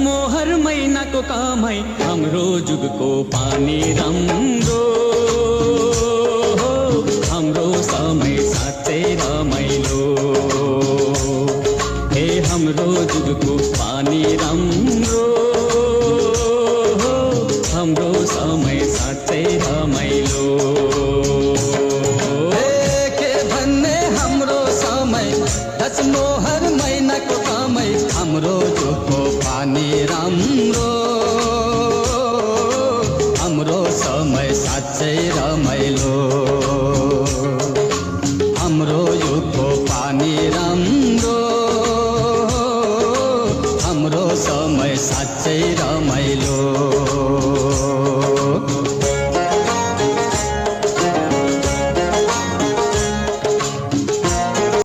मोहर महिनाको कमाई हाम्रो जुगको पानी राम्रो हाम्रो समय साँच्चै रमाइलो हे हाम्रो जुगको पानी राम्रो हाम्रो समय साँच्चै रमाइलो के भन्ने हाम्रो समय दस मोहर